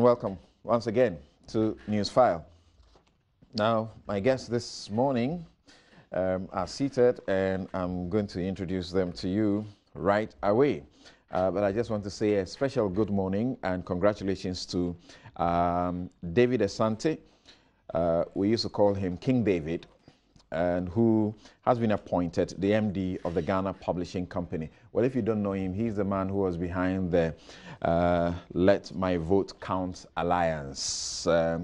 and welcome once again to Newsfile. Now, my guests this morning are seated, and I'm going to introduce them to you right away. But I just want to say a special good morning and congratulations to David Asante. We used to call him King David, and who has been appointed the MD of the Ghana Publishing Company. Well, if you don't know him, he's the man who was behind the Let My Vote Count Alliance. I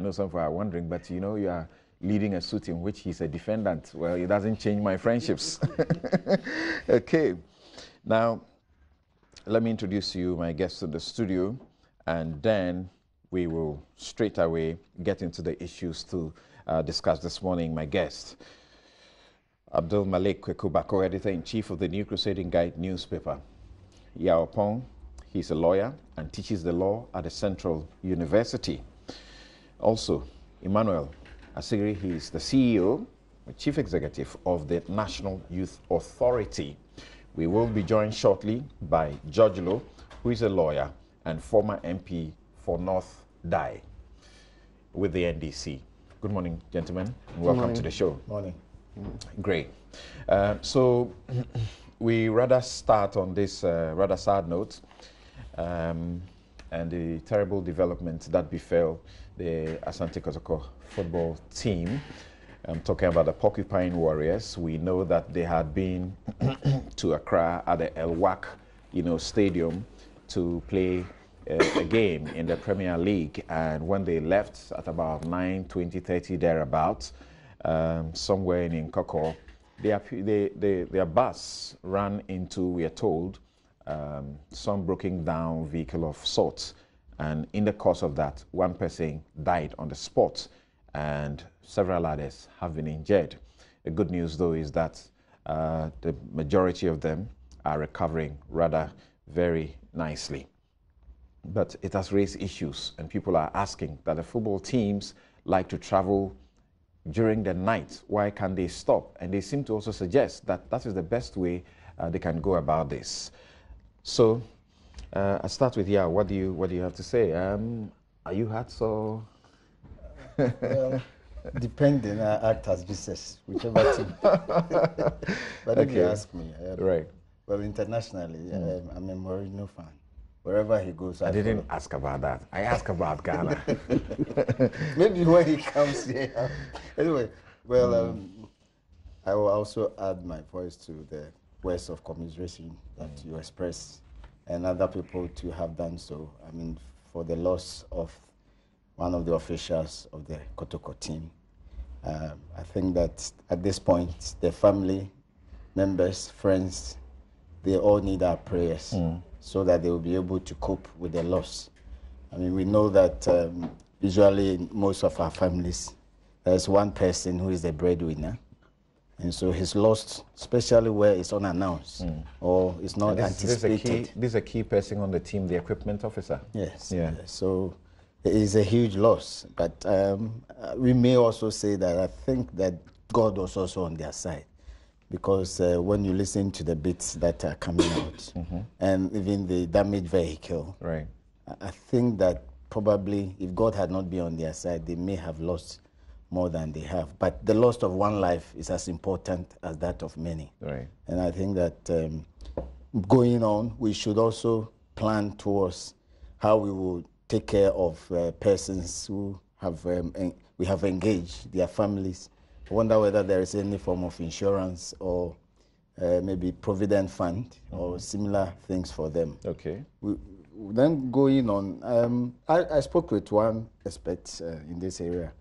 know some people are wondering, but you know, you are leading a suit in which he's a defendant. Well, it doesn't change my friendships. Okay. Now, let me introduce you, my guests to the studio, and then we will straight away get into the issues to discuss this morning. My guest, Abdul Malik Kwekubako, editor-in-chief of the New Crusading Guide newspaper. Yao Pong, he's a lawyer and teaches the law at the Central University. Also, Emmanuel Asiri, he's the CEO, the chief executive of the National Youth Authority. We will be joined shortly by George Lo, who is a lawyer and former MP for North Dai with the NDC. Good morning, gentlemen, and welcome to the show. Morning. Great. So we rather start on this rather sad note and the terrible development that befell the Asante Kotoko football team. I'm talking about the Porcupine Warriors. We know that they had been to Accra at the El Wak, stadium to play a game in the Premier League, and when they left at about 9:20, 30 thereabouts, somewhere in Nkoko, their bus ran into, we are told, some broken down vehicle of sorts, and in the course of that, one person died on the spot, and several others have been injured. The good news, though, is that the majority of them are recovering rather very nicely. But it has raised issues, and people are asking that the football teams like to travel during the night. Why can't they stop? And they seem to also suggest that that is the best way they can go about this. So I'll start with you. What do you have to say? Are you hurt or? Well, depending, I act as Jesus, whichever team. But if you ask me, right. Well, internationally, I'm a Mourinho fan. Wherever he goes, I didn't ask about that. I asked about Ghana. Maybe when he comes here. Anyway, well, I will also add my voice to the words of commiseration that you express, and other people to have done so. I mean, for the loss of one of the officials of the Kotoko team. I think that at this point, the family members, friends, they all need our prayers so that they will be able to cope with the loss. I mean, we know that usually in most of our families, there's one person who is the breadwinner. And so he's lost, especially where it's unannounced or it's not anticipated. This is a key person on the team, the equipment officer. Yes. Yeah. So it is a huge loss. But we may also say that I think that God was also on their side. Because when you listen to the bits that are coming out, and even the damaged vehicle, right. I think that probably if God had not been on their side, they may have lost more than they have. But the loss of one life is as important as that of many. Right. And I think that going on, we should also plan towards how we will take care of persons who have we have engaged, their families. I wonder whether there is any form of insurance or maybe provident fund or similar things for them. Okay. Then going on, I spoke with one expert in this area,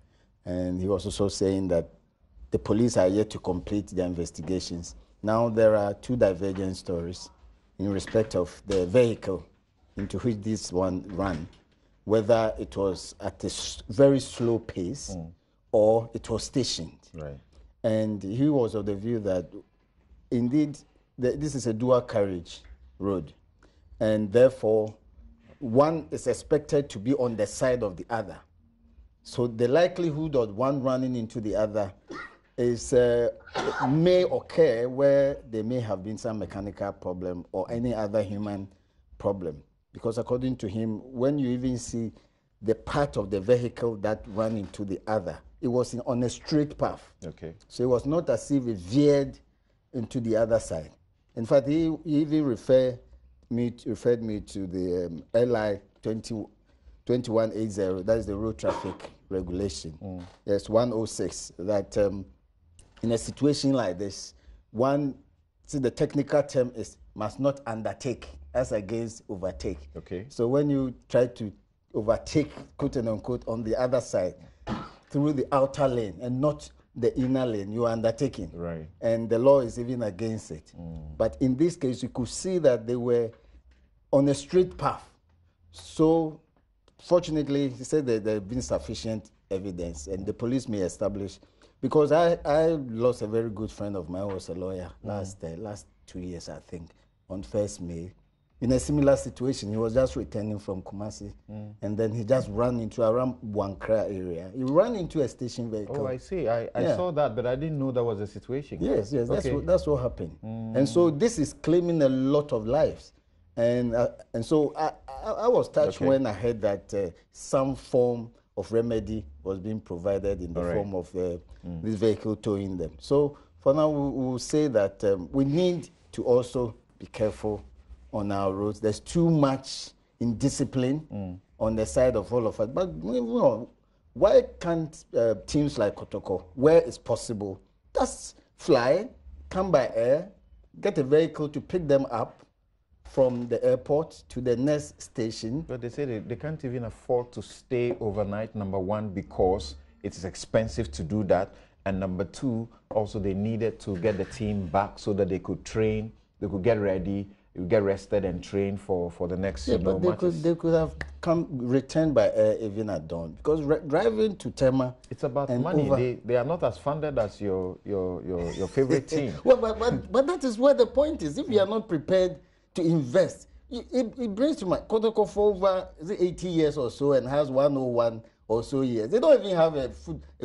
and he was also saying that the police are yet to complete their investigations. Now there are two divergent stories in respect of the vehicle into which this one ran, whether it was at a very slow pace or it was stationed. Right. And he was of the view that indeed this is a dual carriage road, and therefore one is expected to be on the side of the other. So the likelihood of one running into the other is may occur where there may have been some mechanical problem or any other human problem. because according to him, when you even see the part of the vehicle that ran into the other, it was on a straight path. Okay. So it was not as if it veered into the other side. In fact, he even referred me to the LI 2180, that is the road traffic regulation. Yes, 106, that in a situation like this, the technical term is must not undertake as against overtake. Okay. So when you try to overtake, quote and unquote, on the other side through the outer lane and not the inner lane, you are undertaking. Right. And the law is even against it. But in this case, you could see that they were on a straight path. So fortunately, he said that there had been sufficient evidence and the police may establish, because I lost a very good friend of mine who was a lawyer last 2 years, I think, on 1st May. In a similar situation, he was just returning from Kumasi, and then he just ran into around Wankra area. He ran into a station vehicle. Oh, I see. I saw that, but I didn't know that was the situation. Yes, Okay. that's what happened. And so this is claiming a lot of lives. And so I was touched when I heard that some form of remedy was being provided in the form of this vehicle towing them. So for now, we will say that we need to also be careful on our roads. There's too much indiscipline on the side of all of us. But why can't teams like Kotoko, where it's possible, just fly, come by air, get a vehicle to pick them up from the airport to the next station? But they say they can't even afford to stay overnight, number one, because it is expensive to do that. And number two, also they needed to get the team back so that they could train, they could get ready, get rested and train for the next but they could have returned by air even at dawn, because driving to Tema, it's about money. They are not as funded as your favorite team. Well, but that is where the point is. If you are not prepared to invest, it brings to mind Kotoko for over 80 years or so and has 101 or so years. They don't even have a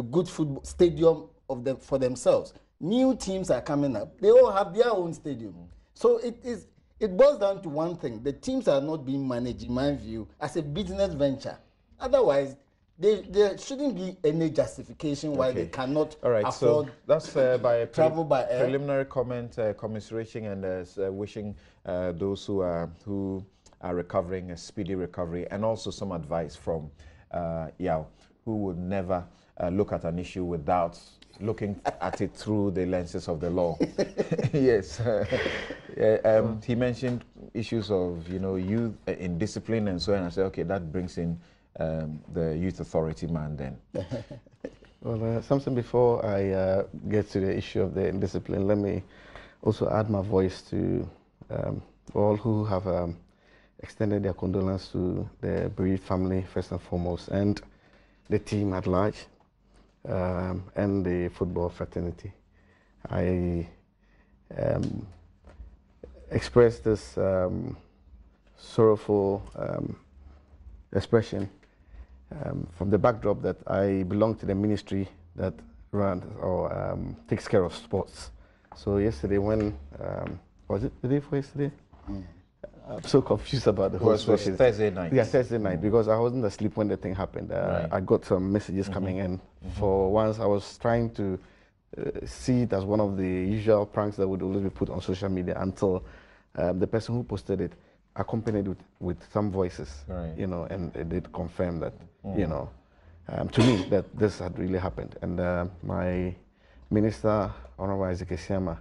good football stadium for themselves. New teams are coming up. They all have their own stadium. So it boils down to one thing. The teams are not being managed, in my view, as a business venture. Otherwise, there shouldn't be any justification why they cannot afford so that's by travel by air. Preliminary comment, commiserating and wishing those who are recovering a speedy recovery, and also some advice from Yao, who would never look at an issue without looking at it through the lenses of the law. Yes. He mentioned issues of, youth in discipline and so on. I said, okay, that brings in the youth authority man then. Well, something before I get to the issue of the indiscipline, let me also add my voice to all who have extended their condolence to the bereaved family, first and foremost, and the team at large, and the football fraternity. I express this sorrowful expression from the backdrop that I belong to the ministry that runs or takes care of sports. So yesterday when, was it the day for yesterday? I'm so confused about the whole situation. It was Thursday night. Yeah, Thursday night, because I wasn't asleep when the thing happened. Right. I got some messages coming in. For once, I was trying to see it as one of the usual pranks that would always be put on social media until the person who posted it accompanied with some voices, right. And it did confirm that, to me, that this had really happened. And my minister, Honorable Isaac Esiama,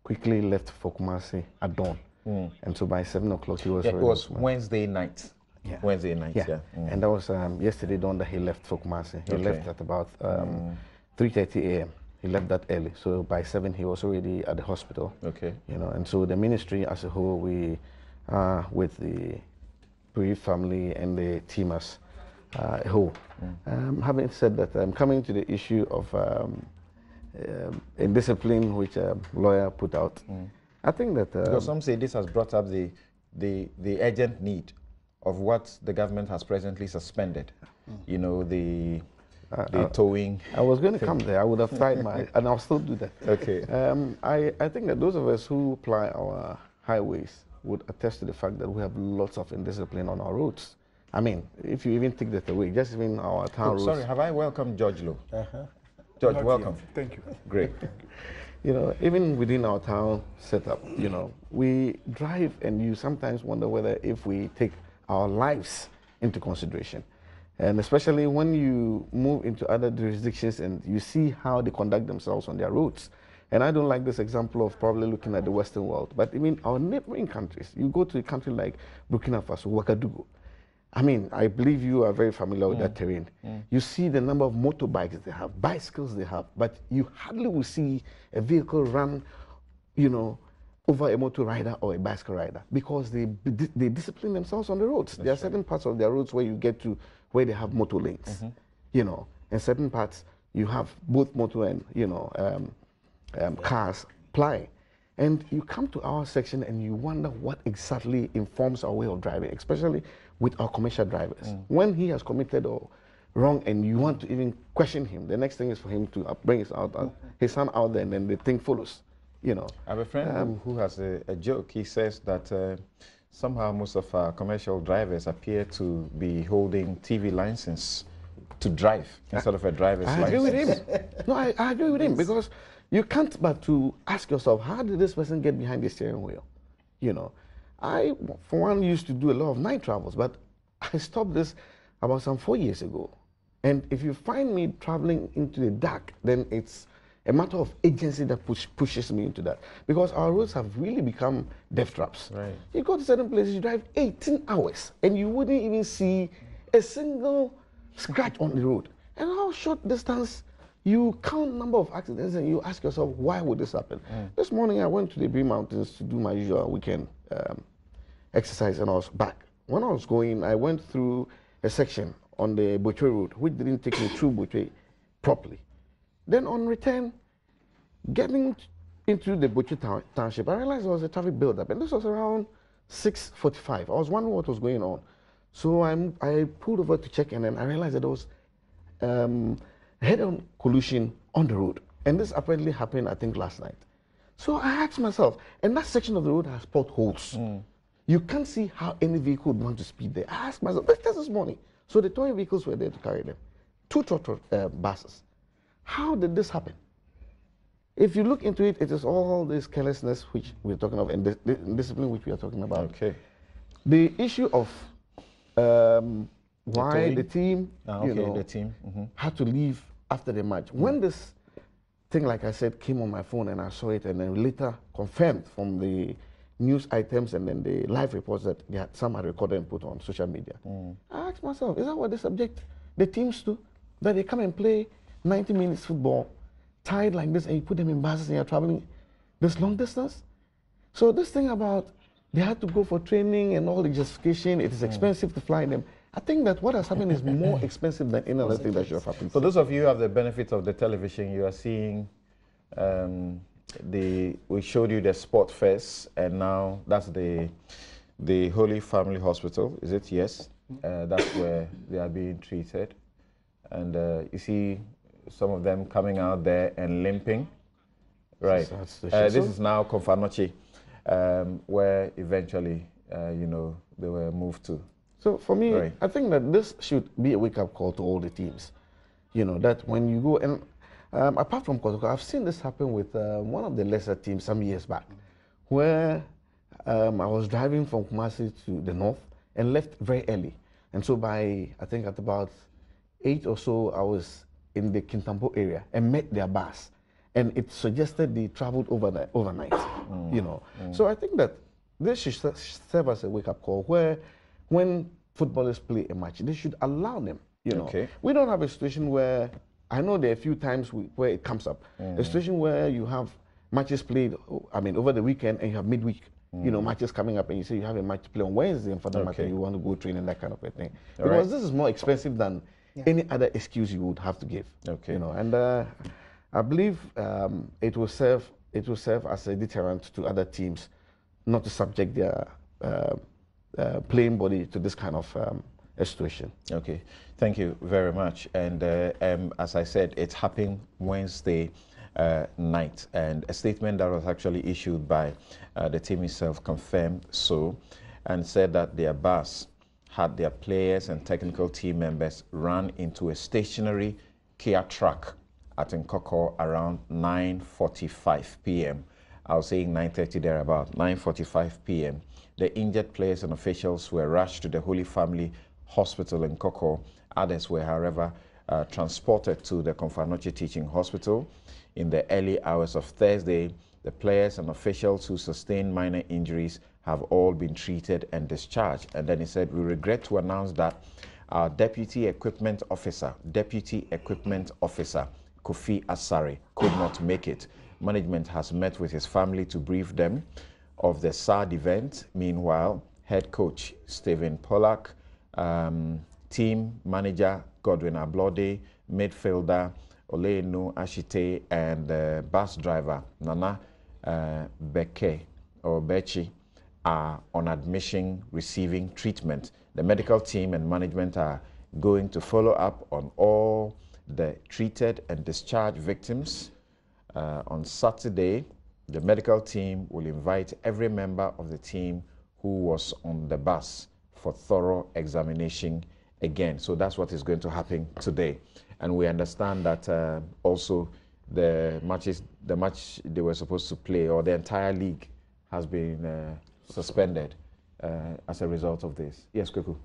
quickly left for Kumasi at dawn. And so by 7 o'clock he was it was Wednesday night. Yeah. Wednesday night, yeah. And that was yesterday dawn that he left for Kumasi. He left at about 3:30 a.m. He left that early. So by 7 he was already at the hospital. Okay. And so the ministry as a whole, we with the bereaved family and the team as a whole. Having said that, coming to the issue of indiscipline which a lawyer put out, I think that because some say this has brought up the urgent need of what the government has presently suspended. The towing. I was going to come there. I would have tried and I'll still do that. Okay. I think that those of us who ply our highways, would attest to the fact that we have lots of indiscipline on our roads. I mean, if you even take that away, just even our town roads. Sorry, have I welcomed George Lowe? George, Not welcome. yet. Thank you. Great. You know, even within our town setup, you know, we drive and you sometimes wonder whether if we take our lives into consideration. And especially when you move into other jurisdictions and you see how they conduct themselves on their roads. And I don't like this example of probably looking at the Western world, but even our neighboring countries. You go to a country like Burkina Faso, Ouagadougou. I mean, I believe you are very familiar with that terrain. You see the number of motorbikes they have, bicycles they have, but you hardly will see a vehicle run, you know, over a motor rider or a bicycle rider because they discipline themselves on the roads. There are certain parts of their roads where you get to where they have motor lanes, you know, and certain parts you have both motor and, you know, cars plying. And you come to our section and you wonder what exactly informs our way of driving, especially with our commercial drivers. When he has committed a wrong and you want to even question him, the next thing is for him to bring his son out there and then the thing follows. You know. I have a friend who has a joke. He says that somehow most of our commercial drivers appear to be holding TV license to drive instead of a driver's license. I agree with him. No, I agree with him because you can't but to ask yourself, how did this person get behind the steering wheel? You know, I, for one, used to do a lot of night travels, but I stopped this about some 4 years ago. And if you find me traveling into the dark, then it's a matter of agency that pushes me into that. Because our roads have really become death traps. Right. You go to certain places, you drive 18 hours, and you wouldn't even see a single scratch on the road. And how short distance, you count number of accidents and you ask yourself, why would this happen? This morning I went to the Green Mountains to do my usual weekend exercise and I was back. When I was going, I went through a section on the Butchwe Road, which didn't take me through Butchwe properly. Then on return, getting into the Butchwe Township, I realized there was a traffic buildup, and this was around 6:45. I was wondering what was going on. So I pulled over to check, and then I realized that there was head-on collision on the road. And this apparently happened, I think, last night. So I asked myself, and that section of the road has potholes. You can't see how any vehicle would want to speed there. I asked myself, that's this morning. So the towing vehicles were there to carry them. 2 buses. How did this happen? If you look into it, it is all this carelessness which we're talking of and the discipline which we are talking about. Okay. The issue of why the team, had to leave after the match. When this thing, like I said, came on my phone and I saw it and then later confirmed from the news items and then the live reports that some had recorded and put on social media. I asked myself, is that what they subject the teams to? That they come and play 90 minutes football, tied like this, and you put them in buses and you're traveling this long distance? So this thing about they had to go for training and all the justification, it is expensive to fly them. I think that what has happened is more expensive than any other thing that should have happened. For those of you who have the benefit of the television, you are seeing we showed you the sport first, and now that's the Holy Family Hospital, is it? Yes. That's where they are being treated. And you see some of them coming out there and limping. Right. This is now Konfanochi, where eventually, they were moved to. So for me, right. I think that this should be a wake-up call to all the teams. You know, that when you go, and apart from Kotoko, I've seen this happen with one of the lesser teams some years back, where I was driving from Kumasi to the north and left very early. And so by, I think at about 8 or so, I was in the Kintampo area and met their bus. And it suggested they traveled overnight, So I think that this should serve as a wake-up call where when footballers play a match, they should allow them, Okay. We don't have a situation where, I know there are a few times where it comes up, a situation where you have matches played, over the weekend and you have midweek, matches coming up and you say you have a match to play on Wednesday and for the match you want to go train and that kind of a thing. Because this is more expensive than any other excuse you would have to give. Okay. And I believe it will serve as a deterrent to other teams not to subject their playing body to this kind of situation. Okay, thank you very much. And as I said, it's happening Wednesday night. And a statement that was actually issued by the team itself confirmed so, and said that their bus had their players and technical team members run into a stationary Kia truck at Nkoko around 9:45 p.m. I was saying 9:30 there, about 9:45 p.m. The injured players and officials were rushed to the Holy Family Hospital in Nkoko. Others were, however, transported to the Komfo-Anokye Teaching Hospital. In the early hours of Thursday, the players and officials who sustained minor injuries have all been treated and discharged. And then he said, we regret to announce that our Deputy Equipment Officer, Kofi Asare, could not make it. Management has met with his family to brief them of the sad event. Meanwhile, head coach Stephen Pollack, team manager Godwin Ablode, midfielder Oleinu Ashite, and bus driver Nana Bechi are on admission receiving treatment. The medical team and management are going to follow up on all the treated and discharged victims. On Saturday, the medical team will invite every member of the team who was on the bus for thorough examination again. So that's what is going to happen today. And we understand that also the match they were supposed to play, or the entire league, has been suspended as a result of this. Yes, Kweku.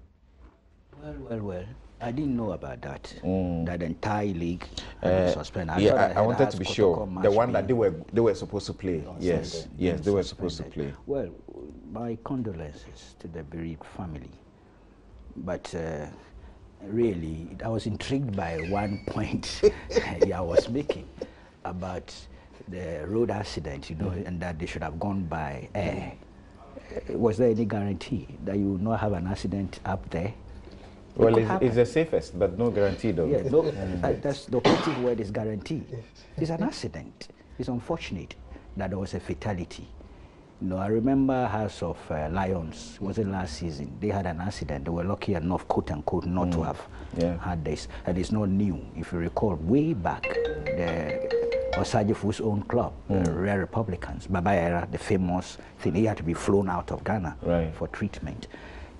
Well. I didn't know about that. That entire league suspended. I wanted to be sure. The one that they were supposed to play. Yes, they were supposed to play. Well, my condolences to the bereaved family. But really, I was intrigued by one point I was making about the road accident, and that they should have gone by air. Was there any guarantee that you would not have an accident up there? Well, it's the safest, but no guarantee, though. Yeah, that's the operative word is guarantee. It's an accident. It's unfortunate that there was a fatality. I remember House of Lions, was it last season? They had an accident. They were lucky enough, quote unquote, not to have had this. And it's not new. If you recall, way back, the Osajifu's own club, the Rare Republicans, Baba Era, the famous thing, he had to be flown out of Ghana for treatment.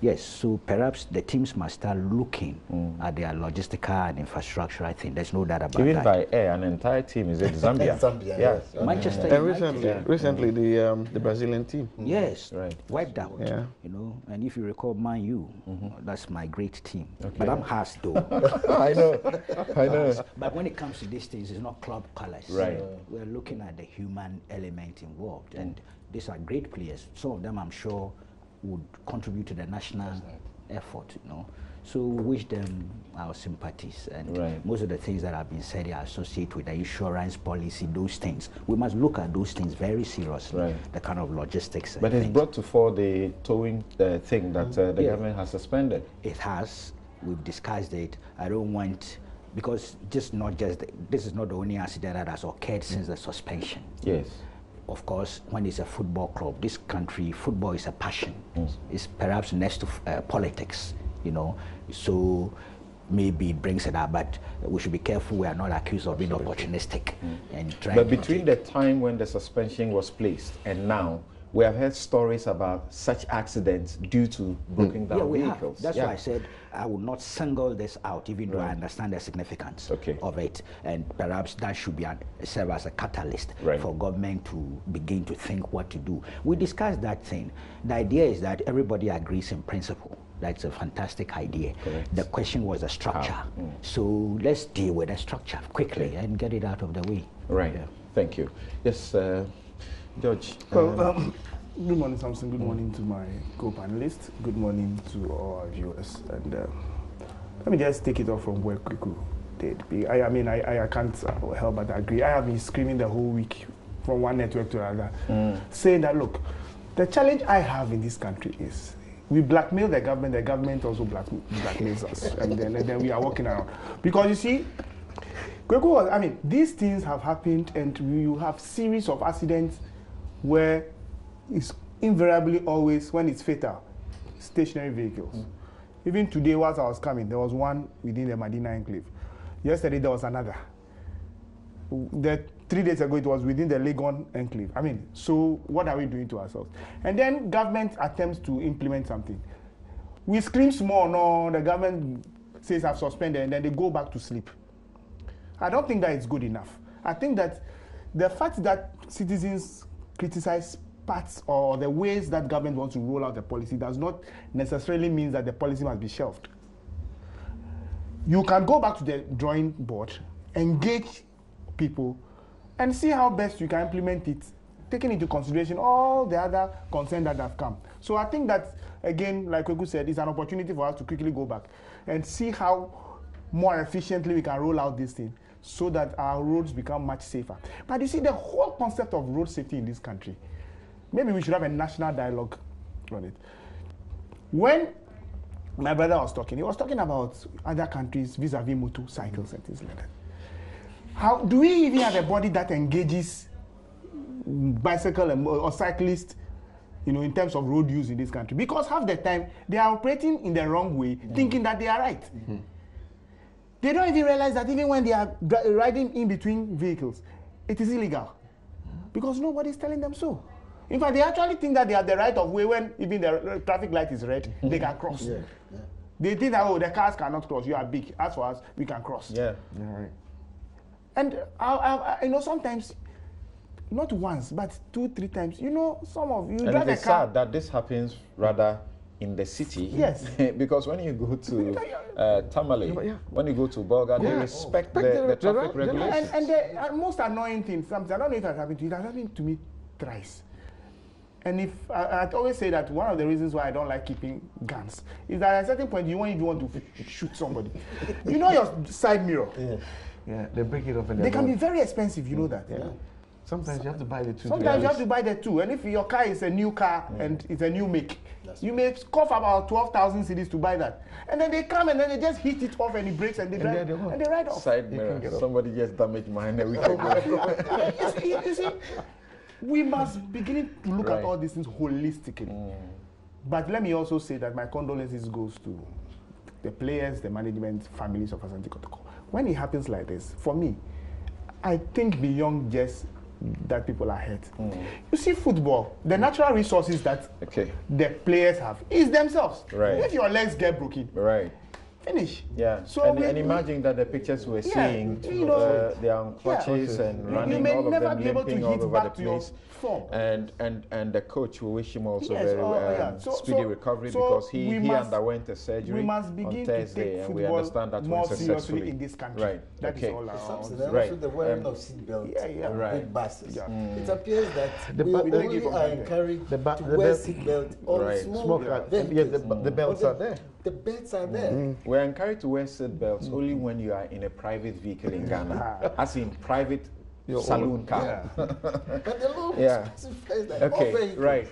Yes, so perhaps the teams must start looking at their logistical and infrastructure. I think there's no doubt about that. Even by air, an entire team is in Zambia. Zambia, yes. Manchester United. Recently, the Brazilian team. Yes, wiped out. Yeah. And if you recall, Man U, that's my great team. Okay. But I'm harsh though. I know. But when it comes to these things, it's not club colors. Right. We're looking at the human element involved, and these are great players. Some of them, I'm sure, would contribute to the national effort, So we wish them our sympathies, and most of the things that have been said are associated with the insurance policy, those things. We must look at those things very seriously, the kind of logistics. But it's brought to fore the towing thing that the government has suspended. It has. We've discussed it. I don't want, because this is not the only accident that has occurred since the suspension. Yes. Of course, when it's a football club, this country, football is a passion. It's perhaps next to politics, so maybe it brings it up, but we should be careful we are not accused of being opportunistic. And trying but between the time when the suspension was placed and now, we have heard stories about such accidents due to broken down vehicles. That's why I said I will not single this out, even though I understand the significance of it. And perhaps that should be serve as a catalyst for government to begin to think what to do. We discussed that thing. The idea is that everybody agrees in principle. That's a fantastic idea. Correct. The question was the structure. So let's deal with the structure quickly and get it out of the way. Right. Yeah. Thank you. Yes, George. Well, good morning, Samson. Good morning to my co-panelists. Good morning to all our viewers. And let me just take it off from where Kweku did. I can't help but agree. I have been screaming the whole week from one network to another, saying that, look, the challenge I have in this country is we blackmail the government also blackmails us, and then we are walking around. Because you see, Kweku, these things have happened, and you have series of accidents where it's invariably always, when it's fatal, stationary vehicles. Even today, whilst I was coming, there was one within the Medina enclave. Yesterday, there was another. The 3 days ago, it was within the Legon enclave. I mean, so what are we doing to ourselves? And then government attempts to implement something. We scream small, no, the government says I've suspended, and then they go back to sleep. I don't think that it's good enough. I think that the fact that citizens criticize parts or the ways that government wants to roll out the policy does not necessarily mean that the policy must be shelved. You can go back to the drawing board, engage people, and see how best you can implement it, taking into consideration all the other concerns that have come. So I think that, again, like Kweku said, it's an opportunity for us to quickly go back and see how more efficiently we can roll out this thing so that our roads become much safer. But you see, the whole concept of road safety in this country, maybe we should have a national dialogue on it. When my brother was talking, he was talking about other countries vis-a-vis motorcycles and things like that. How do we even have a body that engages bicycle or cyclists, in terms of road use in this country? Because half the time they are operating in the wrong way, thinking that they are right. They don't even realize that even when they are riding in between vehicles, it is illegal because nobody is telling them so. In fact, they actually think that they have the right of way when even the traffic light is red, they can cross. They think that, the cars cannot cross. You are big. As for us, we can cross. Right. And sometimes, not once, but 2-3 times. Some of you drive a car. And it's sad that this happens rather in the city. Yes. Because when you go to Tamale, when you go to Bolga, they respect the traffic regulations. And the most annoying thing, sometimes, I don't know if it has happened to you, it has happened to me thrice. And if I'd always say that one of the reasons why I don't like keeping guns is that at a certain point you want to shoot somebody. Your side mirror. Yeah, they break it off and they can be very expensive, you know that. Sometimes you have to buy the two. Sometimes you have to buy the two. And if your car is a new car and it's a new make, you may cough about 12,000 cedis to buy that. And then they come and then they just hit it off and it breaks and they drive and they ride off. Side mirror. Somebody just damaged mine a week ago. You see, we must begin to look at all these things holistically. But let me also say that my condolences goes to the players, the management, families of Asante Kotoko. When it happens like this, for me, I think beyond just that people are hurt. You see, football, the natural resources that the players have is themselves. If your legs get broken, finish. So and imagine that the pictures we're seeing, they are on crutches and running, all of them limping all over the place. And the coach, we wish him also very speedy recovery because he underwent a surgery on Thursday, and we understand that went successfully in this country. That is all. Also the wearing of seatbelts, big buses. It appears that we only are encouraged to wear seatbelt on small vehicles. The belts are there. The belts are there. We're encouraged to wear seat belts only when you are in a private vehicle in Ghana, as in private saloon car. But the law is Okay, right.